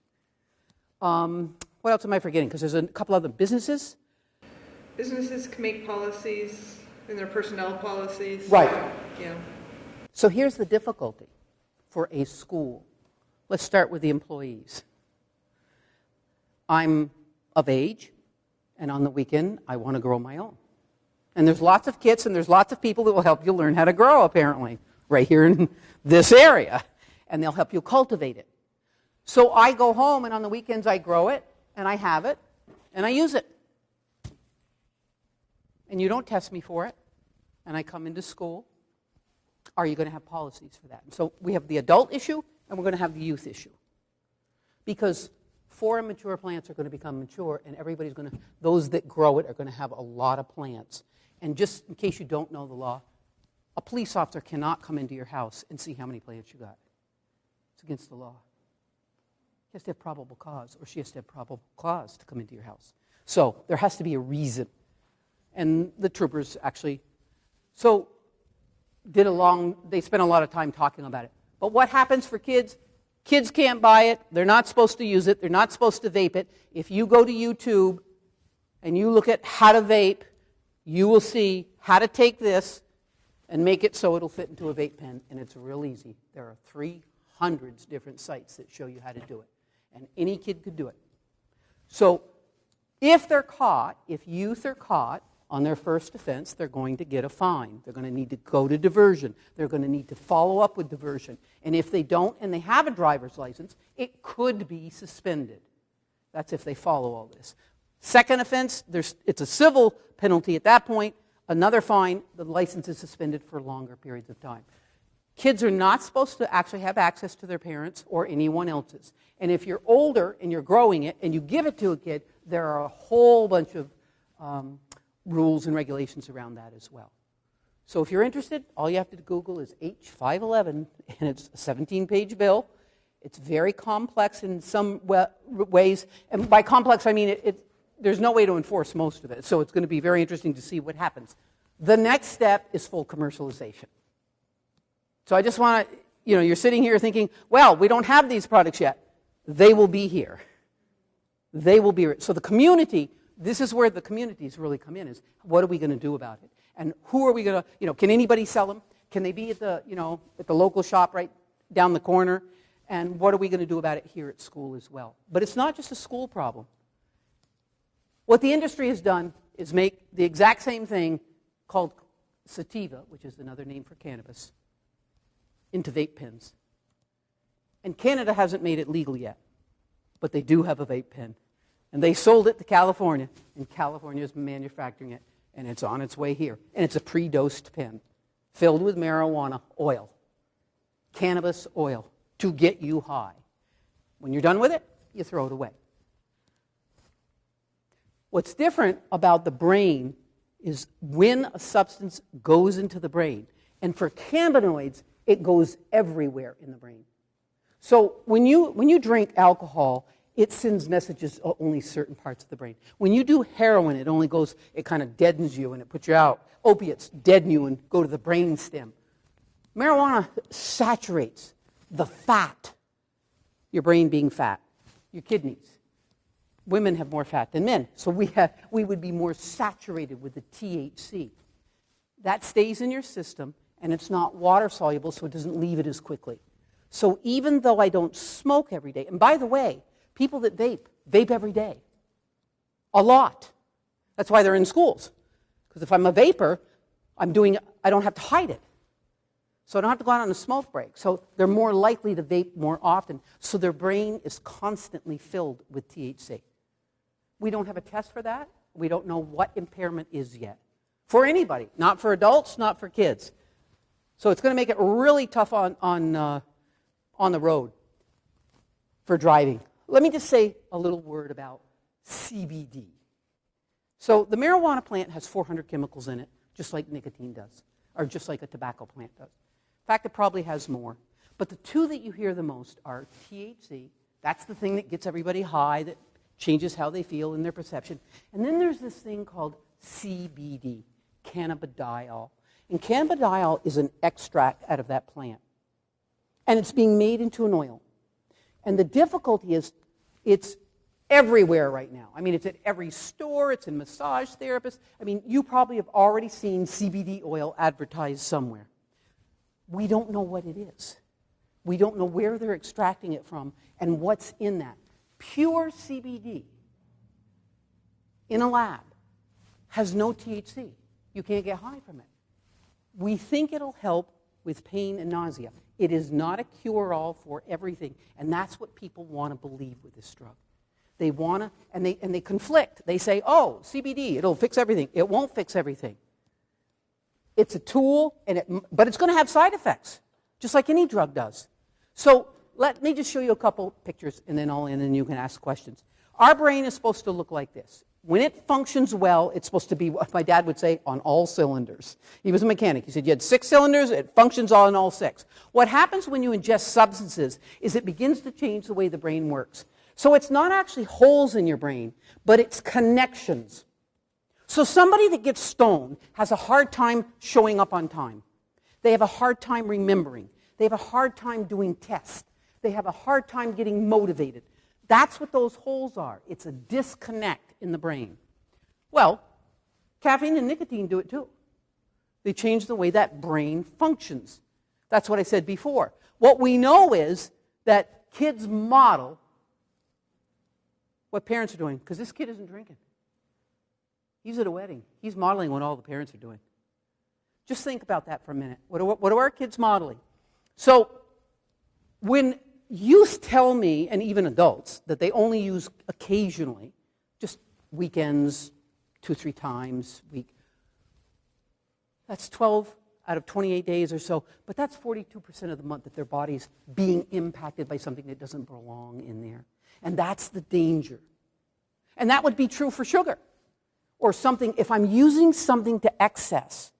What else am I forgetting? Because there's a couple other businesses. Businesses can make policies in their personnel policies. Right. Yeah. So here's the difficulty for a school. Let's start with the employees. I'm of age, and on the weekend, I want to grow my own. And there's lots of kits, and there's lots of people that will help you learn how to grow, apparently, right here in this area. And they'll help you cultivate it. So I go home, and on the weekends, I grow it, and I have it, and I use it. And you don't test me for it, and I come into school. Are you going to have policies for that? And so we have the adult issue, and we're going to have the youth issue. Because foreign mature plants are going to become mature, and everybody's going to, those that grow it are going to have a lot of plants. And just in case you don't know the law, a police officer cannot come into your house and see how many plants you got. It's against the law. He has to have probable cause, or she has to have probable cause to come into your house. So there has to be a reason. And the troopers actually, they spent a lot of time talking about it. But what happens for kids? Kids can't buy it. They're not supposed to use it. They're not supposed to vape it. If you go to YouTube and you look at how to vape, you will see how to take this and make it so it'll fit into a vape pen. And it's real easy. There are 300 different sites that show you how to do it. And any kid could do it. So if youth are caught on their first offense, they're going to get a fine. They're going to need to go to diversion. They're going to need to follow up with diversion. And if they don't, and they have a driver's license, it could be suspended. That's if they follow all this. Second offense, it's a civil penalty at that point, another fine, the license is suspended for longer periods of time. Kids are not supposed to actually have access to their parents or anyone else's. And if you're older and you're growing it and you give it to a kid, there are a whole bunch of rules and regulations around that as well. So if you're interested, all you have to Google is H511, and it's a 17-page bill. It's very complex in some ways, and by complex I mean there's no way to enforce most of it, so it's going to be very interesting to see what happens. The next step is full commercialization. So I just want to, you're sitting here thinking, well, we don't have these products yet. They will be here. They will be here. So the community, this is where the communities really come in, is what are we going to do about it? And who are we going to, can anybody sell them? Can they be at the local shop right down the corner? And what are we going to do about it here at school as well? But it's not just a school problem. What the industry has done is make the exact same thing called sativa, which is another name for cannabis, into vape pens. And Canada hasn't made it legal yet, but they do have a vape pen. And they sold it to California, and California is manufacturing it, and it's on its way here. And it's a pre-dosed pen filled with marijuana oil, cannabis oil, to get you high. When you're done with it, you throw it away. What's different about the brain is when a substance goes into the brain, and for cannabinoids, it goes everywhere in the brain. So when you drink alcohol, it sends messages to only certain parts of the brain. When you do heroin, it kind of deadens you and it puts you out. Opiates deaden you and go to the brain stem. Marijuana saturates the fat, your brain being fat, your kidneys. Women have more fat than men, so we would be more saturated with the THC. That stays in your system, and it's not water soluble, so it doesn't leave it as quickly. So even though I don't smoke every day, and by the way, people that vape every day. A lot. That's why they're in schools. Because if I'm a vapor, I don't have to hide it. So I don't have to go out on a smoke break. So they're more likely to vape more often. So their brain is constantly filled with THC. We don't have a test for that. We don't know what impairment is yet. For anybody, not for adults, not for kids. So it's going to make it really tough on the road for driving. Let me just say a little word about CBD. So the marijuana plant has 400 chemicals in it, just like nicotine does, or just like a tobacco plant does. In fact, it probably has more. But the two that you hear the most are THC. That's the thing that gets everybody high, that changes how they feel in their perception. And then there's this thing called CBD, cannabidiol. And cannabidiol is an extract out of that plant. And it's being made into an oil. And the difficulty is it's everywhere right now. I mean, it's at every store, it's in massage therapists. I mean, you probably have already seen CBD oil advertised somewhere. We don't know what it is. We don't know where they're extracting it from and what's in that. Pure CBD in a lab has no THC. You can't get high from it. We think it'll help with pain and nausea. It is not a cure-all for everything, and that's what people want to believe with this drug. They want to, and they conflict. They say, oh, CBD, it'll fix everything. It won't fix everything. It's a tool, but it's going to have side effects, just like any drug does. So let me just show you a couple pictures, and then you can ask questions. Our brain is supposed to look like this. When it functions well, it's supposed to be what my dad would say, on all cylinders. He was a mechanic. He said you had 6 cylinders, it functions on all 6. What happens when you ingest substances is it begins to change the way the brain works. So it's not actually holes in your brain, but it's connections. So somebody that gets stoned has a hard time showing up on time. They have a hard time remembering. They have a hard time doing tests. They have a hard time getting motivated. That's what those holes are. It's a disconnect in the brain. Well, caffeine and nicotine do it too. They change the way that brain functions. That's what I said before. What we know is that kids model what parents are doing, because this kid isn't drinking. He's at a wedding. He's modeling what all the parents are doing. Just think about that for a minute. What are our kids modeling? So when youth tell me, and even adults, that they only use occasionally, just weekends, 2-3 times a week, that's 12 out of 28 days or so, but that's 42% of the month that their body's being impacted by something that doesn't belong in there. And that's the danger. And that would be true for sugar. Or something, if I'm using something to excess,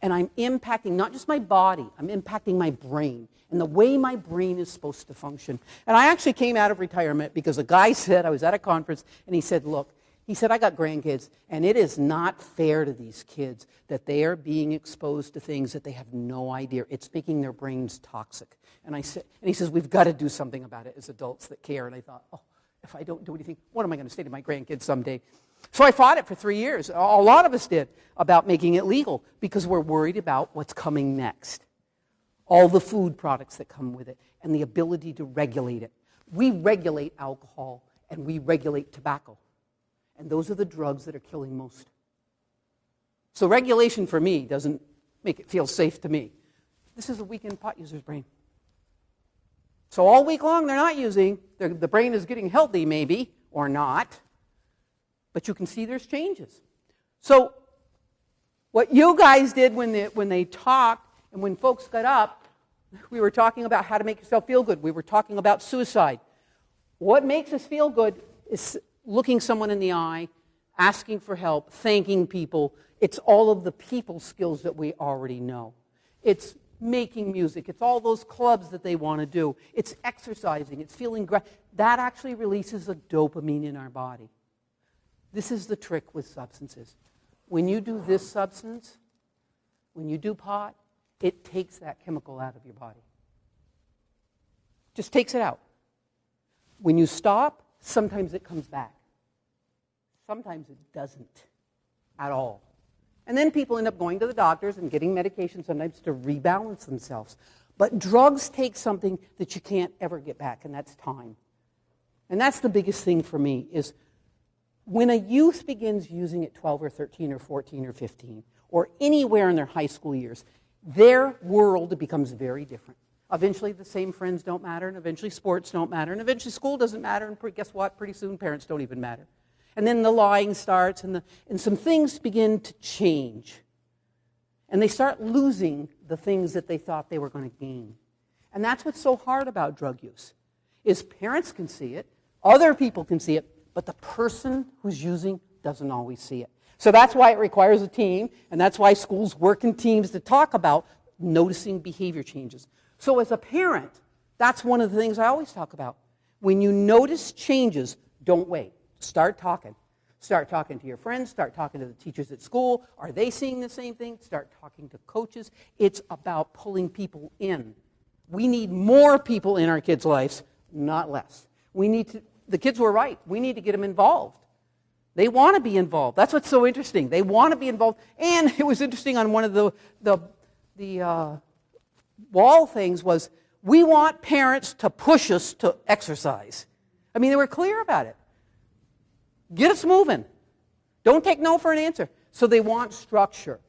and I'm impacting not just my body, I'm impacting my brain, and the way my brain is supposed to function. And I actually came out of retirement because a guy said, I was at a conference, and he said, look, he said, I got grandkids, and it is not fair to these kids that they are being exposed to things that they have no idea. It's making their brains toxic. And he says, we've got to do something about it as adults that care. And I thought, oh, if I don't do anything, what am I going to say to my grandkids someday? So I fought it for 3 years. A lot of us did, about making it legal because we're worried about what's coming next. All the food products that come with it and the ability to regulate it. We regulate alcohol and we regulate tobacco. And those are the drugs that are killing most. So regulation for me doesn't make it feel safe to me. This is a weekend pot user's brain. So all week long they're not using. The brain is getting healthy maybe, or not. But you can see there's changes. So what you guys did when they talked and when folks got up, we were talking about how to make yourself feel good. We were talking about suicide. What makes us feel good is looking someone in the eye, asking for help, thanking people. It's all of the people skills that we already know. It's making music. It's all those clubs that they want to do. It's exercising. It's feeling great. That actually releases a dopamine in our body. This is the trick with substances. When you do this substance, when you do pot, it takes that chemical out of your body. Just takes it out. When you stop, sometimes it comes back. Sometimes it doesn't at all. And then people end up going to the doctors and getting medication sometimes to rebalance themselves. But drugs take something that you can't ever get back, and that's time. And that's the biggest thing for me is when a youth begins using at 12 or 13 or 14 or 15 or anywhere in their high school years, their world becomes very different. Eventually the same friends don't matter, and eventually sports don't matter, and eventually school doesn't matter, and guess what? Pretty soon parents don't even matter. And then the lying starts, and some things begin to change. And they start losing the things that they thought they were going to gain. And that's what's so hard about drug use, is parents can see it, other people can see it, but the person who's using doesn't always see it. So that's why it requires a team, and that's why schools work in teams to talk about noticing behavior changes. So as a parent, that's one of the things I always talk about. When you notice changes, don't wait. Start talking. Start talking to your friends. Start talking to the teachers at school. Are they seeing the same thing? Start talking to coaches. It's about pulling people in. We need more people in our kids' lives, not less. The kids were right. We need to get them involved. They want to be involved. That's what's so interesting. They want to be involved. And it was interesting on one of the wall things was, we want parents to push us to exercise. I mean, they were clear about it. Get us moving. Don't take no for an answer. So they want structure.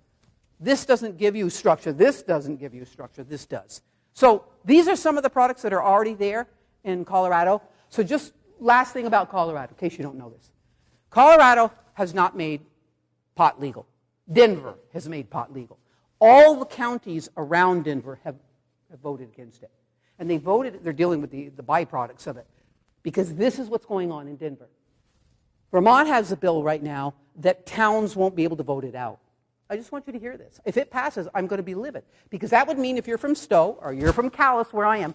This doesn't give you structure. This doesn't give you structure. This does. So these are some of the products that are already there in Colorado. So just last thing about Colorado, in case you don't know this. Colorado has not made pot legal. Denver has made pot legal. All the counties around Denver have voted against it. And they're dealing with the byproducts of it. Because this is what's going on in Denver. Vermont has a bill right now that towns won't be able to vote it out. I just want you to hear this. If it passes, I'm going to be livid. Because that would mean if you're from Stowe or you're from Calais, where I am,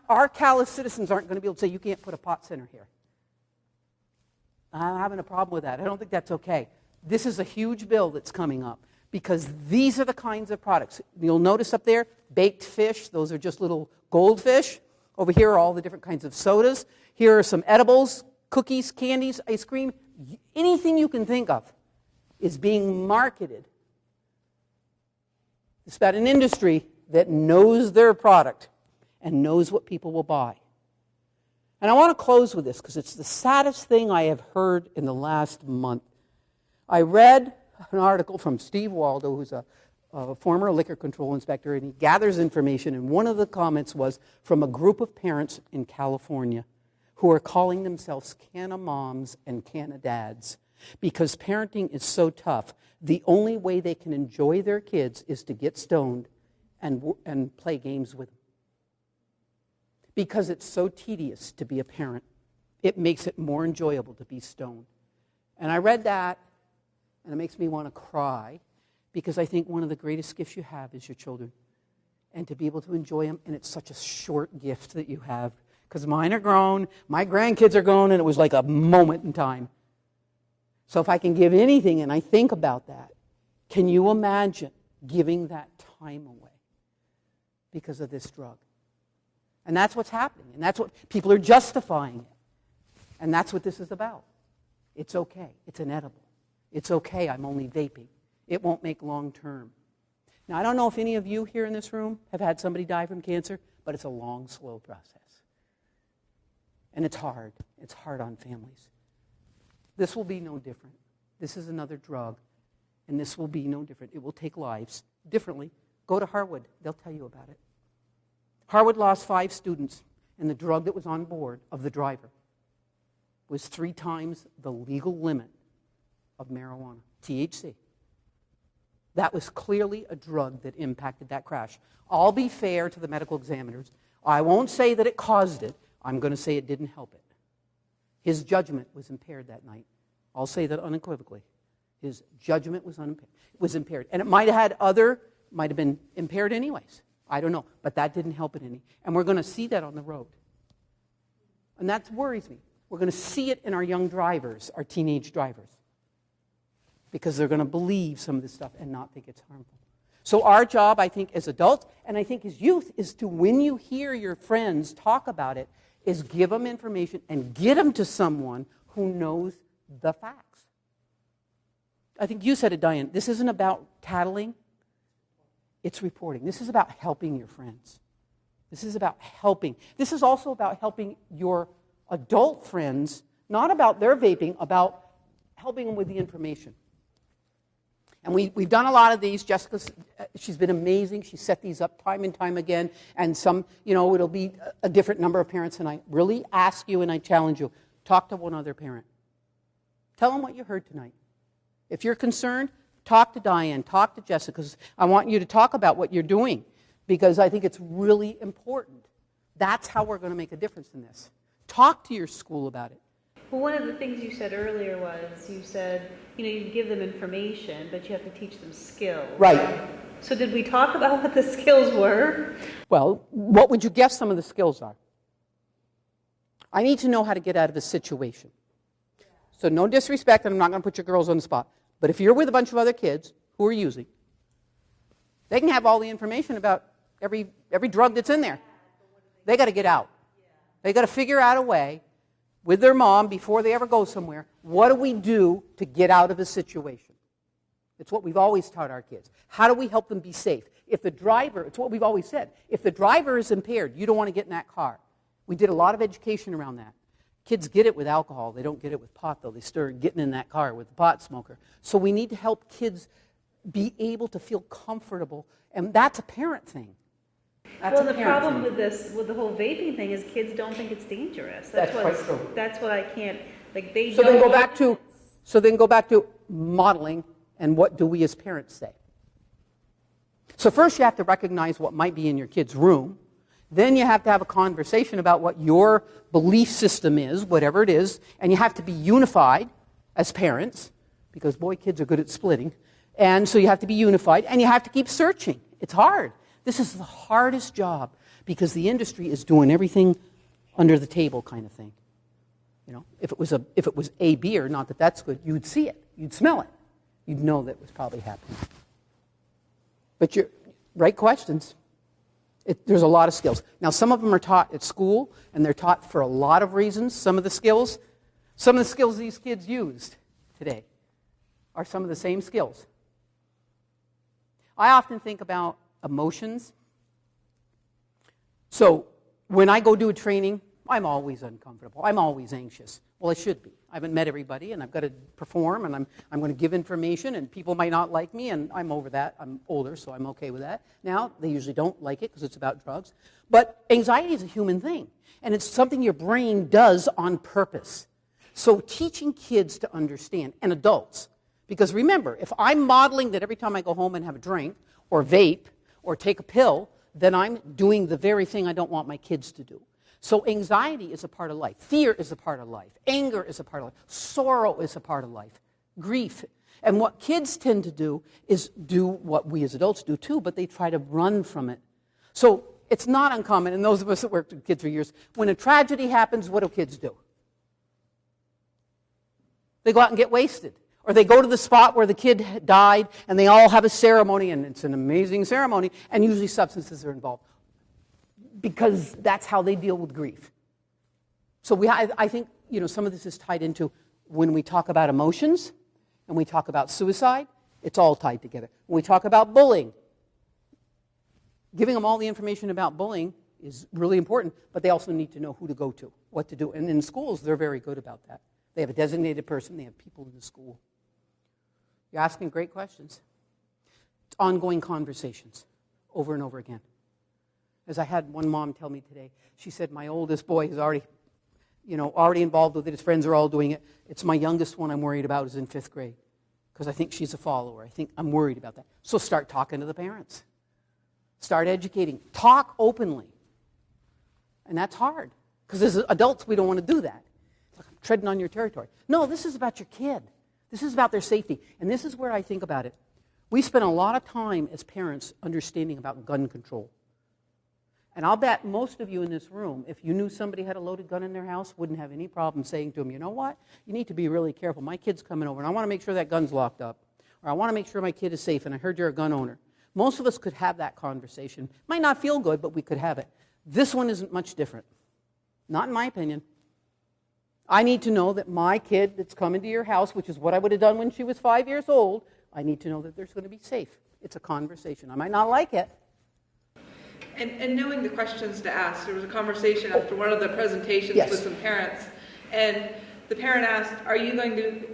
our Calais citizens aren't going to be able to say, you can't put a pot center here. I'm having a problem with that. I don't think that's okay. This is a huge bill that's coming up because these are the kinds of products. You'll notice up there, baked fish. Those are just little goldfish. Over here are all the different kinds of sodas. Here are some edibles, cookies, candies, ice cream. Anything you can think of is being marketed. It's about an industry that knows their product and knows what people will buy. And I want to close with this because it's the saddest thing I have heard in the last month. I read an article from Steve Waldo, who's a former liquor control inspector, and he gathers information, and one of the comments was from a group of parents in California who are calling themselves Canna Moms and Canna Dads because parenting is so tough. The only way they can enjoy their kids is to get stoned and play games with them. Because it's so tedious to be a parent. It makes it more enjoyable to be stoned. And I read that, and it makes me want to cry, because I think one of the greatest gifts you have is your children. And to be able to enjoy them, and it's such a short gift that you have, because mine are grown, my grandkids are grown, and it was like a moment in time. So if I can give anything, and I think about that, can you imagine giving that time away because of this drug? And that's what's happening. And that's what people are justifying it. And that's what this is about. It's okay. It's inedible. It's okay. I'm only vaping. It won't make long term. Now, I don't know if any of you here in this room have had somebody die from cancer, but it's a long, slow process. And it's hard. It's hard on families. This will be no different. This is another drug, and this will be no different. It will take lives differently. Go to Harwood. They'll tell you about it. Harwood lost 5 students, and the drug that was on board of the driver was 3 times the legal limit of marijuana, THC. That was clearly a drug that impacted that crash. I'll be fair to the medical examiners. I won't say that it caused it. I'm going to say it didn't help it. His judgment was impaired that night. I'll say that unequivocally. His judgment was impaired. And it might have been impaired anyways. I don't know, but that didn't help it any. And we're going to see that on the road. And that worries me. We're going to see it in our young drivers, our teenage drivers, because they're going to believe some of this stuff and not think it's harmful. So our job, I think, as adults, and I think as youth, is to, when you hear your friends talk about it, is give them information and get them to someone who knows the facts. I think you said it, Diane. This isn't about tattling. It's reporting. This is about helping your friends. This is about helping. This is also about helping your adult friends, not about their vaping, about helping them with the information. And we've done a lot of these. Jessica, she's been amazing. She set these up time and time again. And some, it'll be a different number of parents. And I really ask you and I challenge you, talk to one other parent. Tell them what you heard tonight. If you're concerned, talk to Diane, talk to Jessica, because I want you to talk about what you're doing, because I think it's really important. That's how we're going to make a difference in this. Talk to your school about it. Well, one of the things you said earlier was, you said, you give them information, but you have to teach them skills. Right. So did we talk about what the skills were? Well, what would you guess some of the skills are? I need to know how to get out of a situation. So no disrespect, and I'm not going to put your girls on the spot. But if you're with a bunch of other kids who are using, they can have all the information about every drug that's in there. They got to get out. They got to figure out a way with their mom before they ever go somewhere. What do we do to get out of a situation? It's what we've always taught our kids. How do we help them be safe? If the driver, it's what we've always said, if the driver is impaired, you don't want to get in that car. We did a lot of education around that. Kids get it with alcohol. They don't get it with pot, though. They start getting in that car with the pot smoker. So we need to help kids be able to feel comfortable, and that's a parent thing. Well, the problem with the whole vaping thing is kids don't think it's dangerous. That's quite true. That's what I can't, they So don't. then go back to modeling, and what do we as parents say? So first you have to recognize what might be in your kid's room. Then you have to have a conversation about what your belief system is, whatever it is, and you have to be unified as parents, because boy, kids are good at splitting. And so you have to be unified, and you have to keep searching. It's hard. This is the hardest job, because the industry is doing everything under the table kind of thing. If it was a beer, not that that's good, you'd see it, you'd smell it, you'd know that it was probably happening. But you're right questions. There's a lot of skills. Now, some of them are taught at school, and they're taught for a lot of reasons. Some of the skills these kids used today are some of the same skills. I often think about emotions. So when I go do a training, I'm always uncomfortable. I'm always anxious. Well, I should be. I haven't met everybody, and I've got to perform, and I'm going to give information, and people might not like me, and I'm over that. I'm older, so I'm okay with that. Now, they usually don't like it because it's about drugs. But anxiety is a human thing, and it's something your brain does on purpose. So teaching kids to understand, and adults, because remember, if I'm modeling that every time I go home and have a drink, or vape, or take a pill, then I'm doing the very thing I don't want my kids to do. So anxiety is a part of life. Fear is a part of life. Anger is a part of life. Sorrow is a part of life. Grief. And what kids tend to do is do what we as adults do too, but they try to run from it. So it's not uncommon, and those of us that worked with kids for years, when a tragedy happens, what do kids do? They go out and get wasted. Or they go to the spot where the kid died, and they all have a ceremony, and it's an amazing ceremony, and usually substances are involved, because that's how they deal with grief. So I think some of this is tied into when we talk about emotions, and we talk about suicide, it's all tied together. When we talk about bullying, giving them all the information about bullying is really important, but they also need to know who to go to, what to do. And in schools, they're very good about that. They have a designated person, they have people in the school. You're asking great questions. It's ongoing conversations over and over again. As I had one mom tell me today, she said, my oldest boy is already involved with it. His friends are all doing it. It's my youngest one I'm worried about is in 5th grade, because I think she's a follower. I think I'm worried about that. So start talking to the parents. Start educating. Talk openly. And that's hard, because as adults, we don't want to do that. It's like I'm treading on your territory. No, this is about your kid. This is about their safety. And this is where I think about it. We spend a lot of time as parents understanding about gun control. And I'll bet most of you in this room, if you knew somebody had a loaded gun in their house, wouldn't have any problem saying to them, you know what? You need to be really careful. My kid's coming over, and I want to make sure that gun's locked up. Or I want to make sure my kid is safe, and I heard you're a gun owner. Most of us could have that conversation. Might not feel good, but we could have it. This one isn't much different. Not in my opinion. I need to know that my kid that's coming to your house, which is what I would have done when she was 5 years old, I need to know that there's going to be safe. It's a conversation. I might not like it. And knowing the questions to ask. There was a conversation after one of the presentations Yes. with some parents, and the parent asked,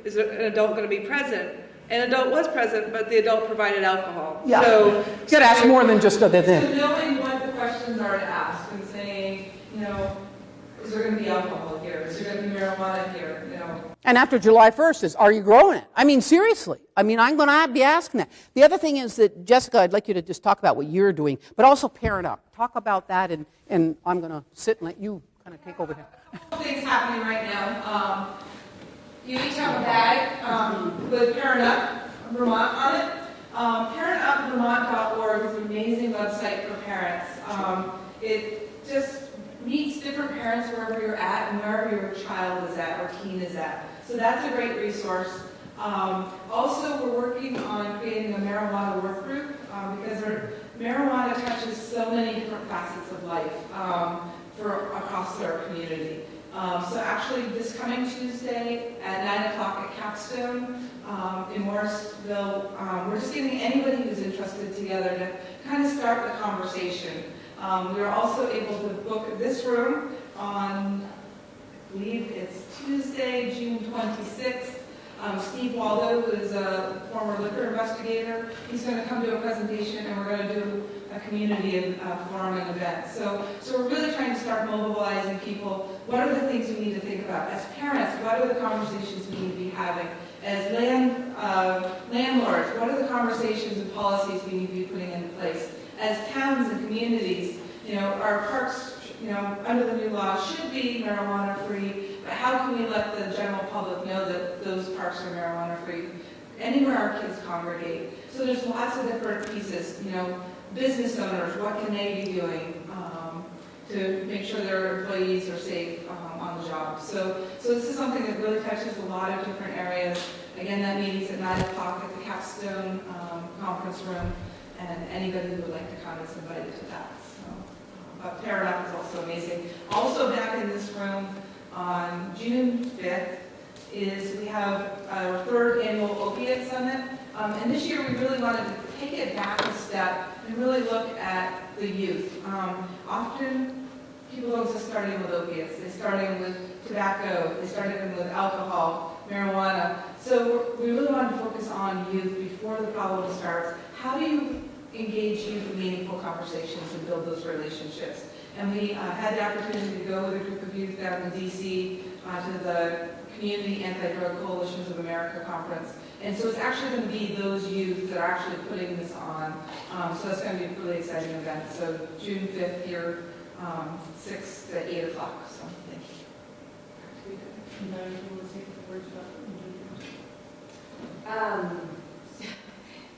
is an adult going to be present? An adult was present, but the adult provided alcohol. Yeah. So You got to ask more than just other So than. knowing what the questions are to ask and saying, is there going to be alcohol here? Is there going to be marijuana here? You know. And after July 1st is, are you growing it? I mean, seriously. I mean, I'm going to be asking that. The other thing is that, Jessica, I'd like you to just talk about what you're doing, but also Parent Up. Talk about that, and I'm going to sit and let you kind of take over here. A couple things happening right now. You each have a bag with Parent Up Vermont on it. ParentUpVermont.org is an amazing website for parents. It just meets different parents wherever you're at and wherever your child is at or teen is at. So that's a great resource. Also, we're working on creating a marijuana work group because marijuana touches so many different facets of life across our community. So actually, this coming Tuesday at 9 o'clock at Capstone in Morrisville, we're just getting anybody who's interested together to kind of start the conversation. We are also able to book this room on, I believe it's Tuesday, June 26th. Steve Waldo, who is a former liquor investigator, he's going to come to a presentation, and we're going to do a community forum and event. So we're really trying to start mobilizing people. What are the things we need to think about? As parents, what are the conversations we need to be having? As landlords, what are the conversations and policies we need to be putting into place? As towns and communities, our parks, under the new law should be marijuana free, but how can we let the general public know that those parks are marijuana free? Anywhere our kids congregate. So there's lots of different pieces, business owners, what can they be doing to make sure their employees are safe on the job? So this is something that really touches a lot of different areas. Again, that meeting's at 9 o'clock at the Capstone conference room, and anybody who would like to come is invited to that. But Parent Up is also amazing. Also back in this room on June 5th we have our 3rd annual opiate summit. And this year we really wanted to take it back a step and really look at the youth. Often people don't just start in with opiates. They start in with tobacco. They start in with alcohol, marijuana. So we really wanted to focus on youth before the problem starts. How do you engage youth in meaningful conversations and build those relationships? And we had the opportunity to go with a group of youth down in D.C. To the Community Anti-Drug Coalitions of America conference. And so it's actually going to be those youth that are actually putting this on. So that's going to be a really exciting event. So June 5th here, 6 to 8 o'clock. So thank you.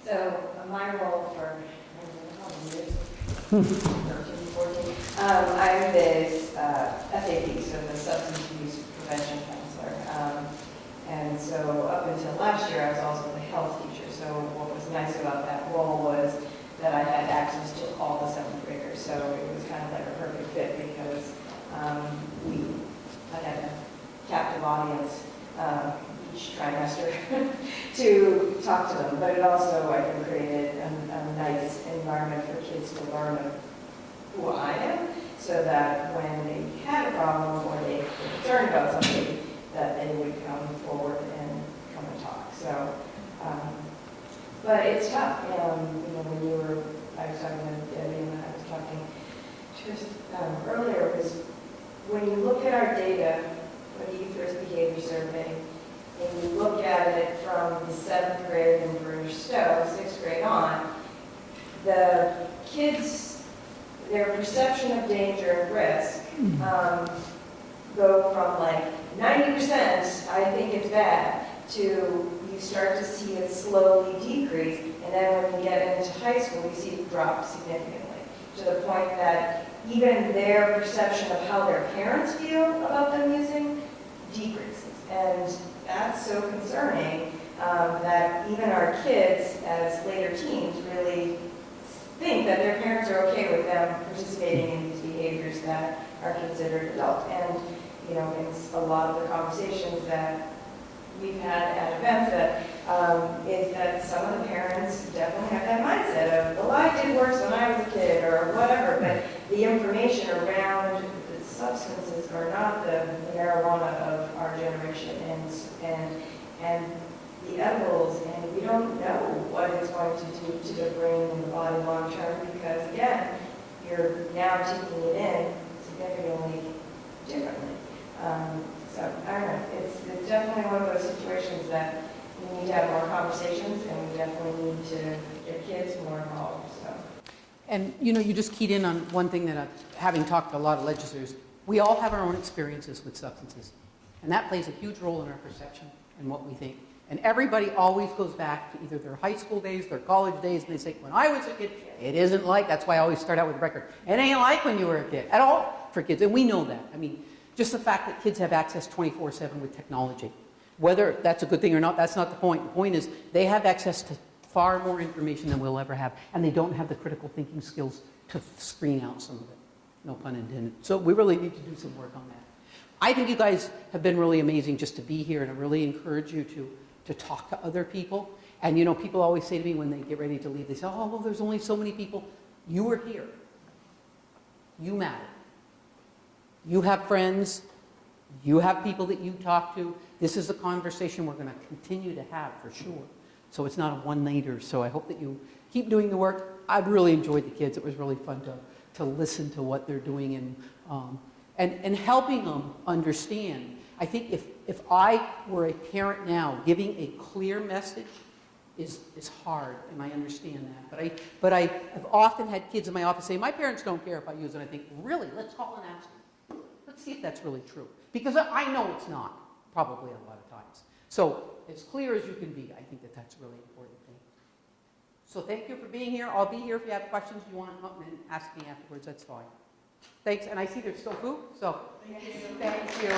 So my role for, years, 13, 14, I'm this SAP, so the Substance Abuse Prevention Counselor. And so up until last year, I was also the health teacher. So what was nice about that role was that I had access to all the 7th graders. So it was kind of like a perfect fit because I had a captive audience each trimester to talk to them. But it also, I think, created a nice environment for kids to learn who I am, so that when they had a problem or they were concerned about something, that they would come forward and come and talk. So, but it's tough. When I was talking to Debbie and I was talking just earlier, was when you look at our data for the Youth Risk Behavior Survey, and you look at it from the 7th grade and Bruce Stowe, 6th grade on, the kids, their perception of danger and risk go from like 90%, I think it's bad, to you start to see it slowly decrease, and then when you get into high school, you see it drop significantly, to the point that even their perception of how their parents feel about them using decreases. And that's so concerning that even our kids, as later teens, really think that their parents are okay with them participating in these behaviors that are considered adult. And in a lot of the conversations that we've had at events, that is that some of the parents definitely have that mindset of, well, I did worse when I was a kid or whatever, but the information around the substances are not the marijuana of our generation, and the edibles, and we don't know what it's going to do to the brain and the body long term, because again, you're now taking it in significantly differently. So I don't know, it's definitely one of those situations that we need to have more conversations, and we definitely need to get kids more involved, so. And you just keyed in on one thing that having talked to a lot of legislators, we all have our own experiences with substances. And that plays a huge role in our perception and what we think. And everybody always goes back to either their high school days, their college days, and they say, when I was a kid, it isn't like, that's why I always start out with the record. It ain't like when you were a kid at all for kids. And we know that. I mean, just the fact that kids have access 24/7 with technology. Whether that's a good thing or not, that's not the point. The point is they have access to far more information than we'll ever have, and they don't have the critical thinking skills to screen out some of it. No pun intended. So we really need to do some work on that. I think you guys have been really amazing just to be here, and I really encourage you to talk to other people. And people always say to me when they get ready to leave, they say, oh, well, there's only so many people. You are here. You matter. You have friends. You have people that you talk to. This is a conversation we're going to continue to have for sure. So it's not a one-nighter. So I hope that you keep doing the work. I've really enjoyed the kids. It was really fun to listen to what they're doing and helping them understand. I think if I were a parent now, giving a clear message is hard, and I understand that. But I've often had kids in my office say, my parents don't care if I use it. I think, really, let's call and ask them. Let's see if that's really true. Because I know it's not, probably a lot of times. So as clear as you can be, I think that's a really important thing. So thank you for being here. I'll be here if you have questions. You want to come and ask me afterwards, that's fine. Thanks, and I see there's still food, so thank you.